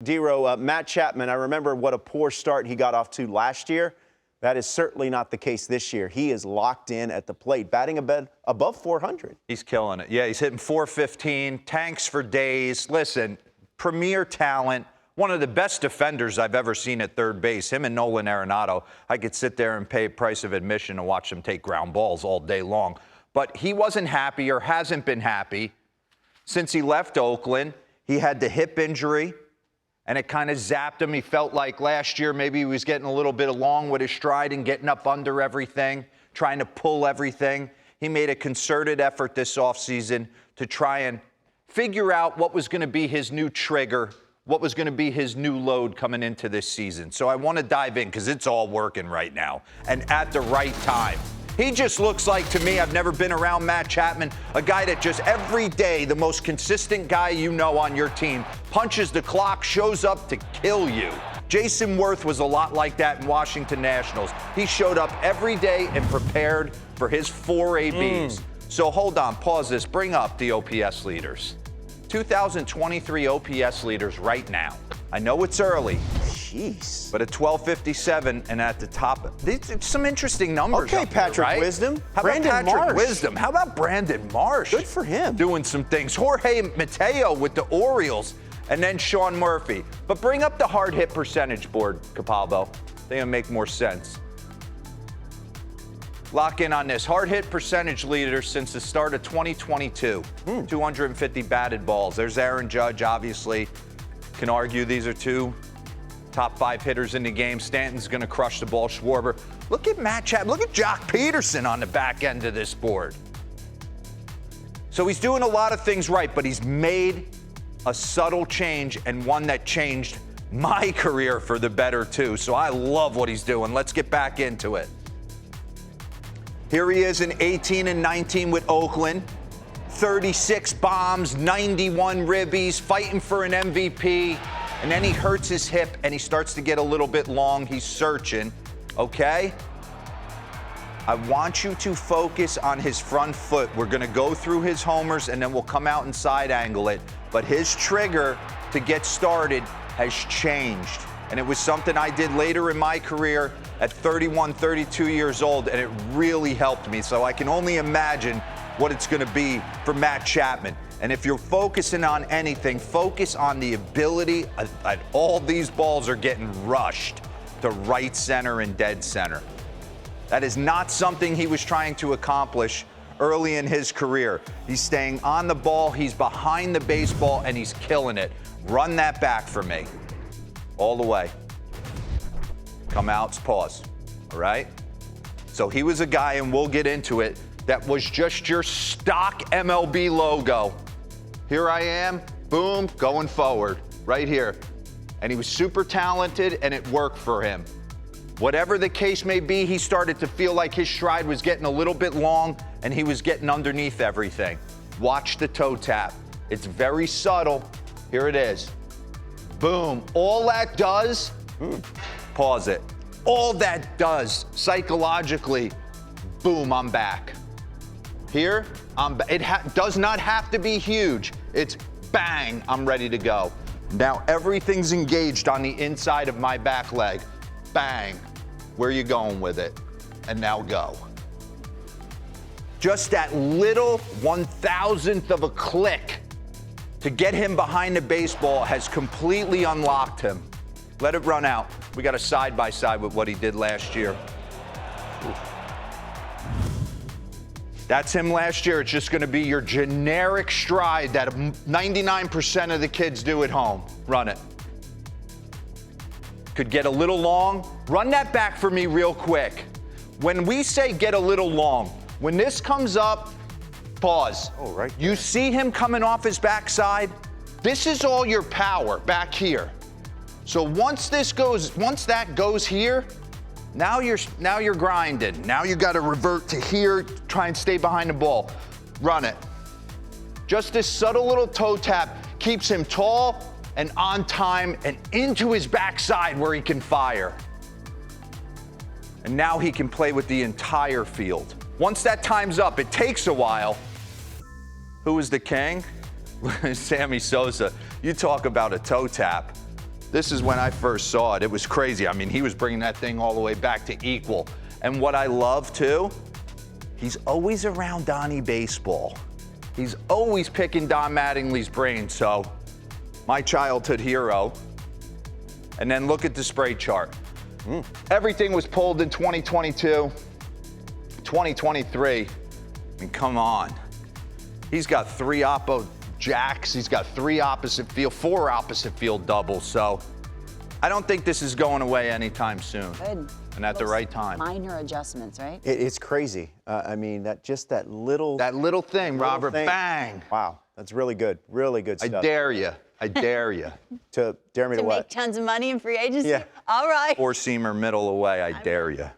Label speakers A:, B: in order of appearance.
A: Matt Chapman, I remember what a poor start he got off to last year. That is certainly not the case this year. He is locked in at the plate, batting above 400.
B: He's killing it. Yeah, he's hitting 415, tanks for days. Listen, premier talent, one of the best defenders I've ever seen at third base. Him and Nolan Arenado, I could sit there and pay a price of admission and watch him take ground balls all day long. But he wasn't happy or hasn't been happy since he left Oakland. He had the hip injury, and it kind of zapped him. He felt like last year maybe he was getting a little bit along with his stride and getting up under everything, trying to pull everything. He made a concerted effort this offseason to try and figure out what was going to be his new trigger, what was going to be his new load coming into this season. So I want to dive in because it's all working right now and at the right time. He just looks like, to me, I've never been around Matt Chapman, a guy that just every day, the most consistent guy you know on your team, punches the clock, shows up to kill you. Jason Worth was a lot like that in Washington Nationals. He showed up every day and prepared for his 4 ABs. So hold on, pause this, bring up the OPS leaders. 2023 OPS leaders right now. I know it's early.
A: Jeez.
B: But at 1257 and at the top, it's some interesting numbers.
A: Okay,
B: up
A: Patrick
B: there, right?
A: Wisdom.
B: How
A: Brandon
B: about Patrick
A: Marsh?
B: Wisdom? How about Brandon Marsh?
A: Good for him.
B: Doing some things. Jorge Mateo with the Orioles, and then Sean Murphy. But bring up the hard hit percentage board, Capalvo. They gonna make more sense. Lock in on this. Hard hit percentage leader since the start of 2022. 250 batted balls. There's Aaron Judge, obviously. Can argue these are two top 5 hitters in the game. Stanton's going to crush the ball. Schwarber. Look at Matt Chapman. Look at Jock Peterson on the back end of this board. So he's doing a lot of things right, but he's made a subtle change and one that changed my career for the better, too. So I love what he's doing. Let's get back into it. Here he is in 18 and 19 with Oakland. 36 bombs, 91 ribbies, fighting for an MVP. And then he hurts his hip and he starts to get a little bit long. He's searching, okay? I want you to focus on his front foot. We're going to go through his homers and then we'll come out and side angle it. But his trigger to get started has changed. And it was something I did later in my career at 31, 32 years old, and it really helped me. So I can only imagine what it's going to be for Matt Chapman. And if you're focusing on anything, focus on the ability that all these balls are getting rushed to right center and dead center. That is not something he was trying to accomplish early in his career. He's staying on the ball, he's behind the baseball, and he's killing it. Run that back for me. All the way. Come out, pause. All right? So he was a guy, and we'll get into it, that was just your stock MLB logo. Here I am, boom, going forward, right here. And he was super talented, and it worked for him. Whatever the case may be, he started to feel like his stride was getting a little bit long, and he was getting underneath everything. Watch the toe tap. It's very subtle. Here it is. Boom. All that does, pause it. All that does psychologically, boom, I'm back. Here, it does not have to be huge. It's bang, I'm ready to go. Now everything's engaged on the inside of my back leg. Bang. Where are you going with it? And now go. Just that little 1,000th of a click to get him behind the baseball has completely unlocked him. Let it run out. We got a side-by-side with what he did last year. That's him last year. It's just going to be your generic stride that 99% of the kids do at home. Run it. Could get a little long. Run that back for me real quick. When we say get a little long, when this comes up, pause.
A: Oh, right.
B: You see him coming off his backside? This is all your power back here. So once that goes here, now you're grinding. Now you got to revert to here, try and stay behind the ball. Run it. Just this subtle little toe tap keeps him tall and on time and into his backside where he can fire. And now he can play with the entire field. Once that time's up, it takes a while. Who is the king? Sammy Sosa. You talk about a toe tap. This is when I first saw it. It was crazy. I mean, he was bringing that thing all the way back to equal. And what I love, too, he's always around Donnie Baseball. He's always picking Don Mattingly's brain. So, my childhood hero. And then look at the spray chart. Everything was pulled in 2022, 2023. I mean, come on. He's got 3 oppo jacks. He's got 3 opposite field, 4 opposite field doubles. So I don't think this is going away anytime soon.
C: Good.
B: And at the right time.
C: Minor adjustments, right?
A: It's crazy. I mean, that little
B: thing, Robert,
A: thing.
B: bang.
A: Wow, that's really good. Really good
B: I
A: stuff.
B: dare you. I dare you.
A: Dare me to
C: To
A: what?
C: make tons of money in free agency?
A: Yeah.
C: All right.
B: Four-seamer middle away, I dare you.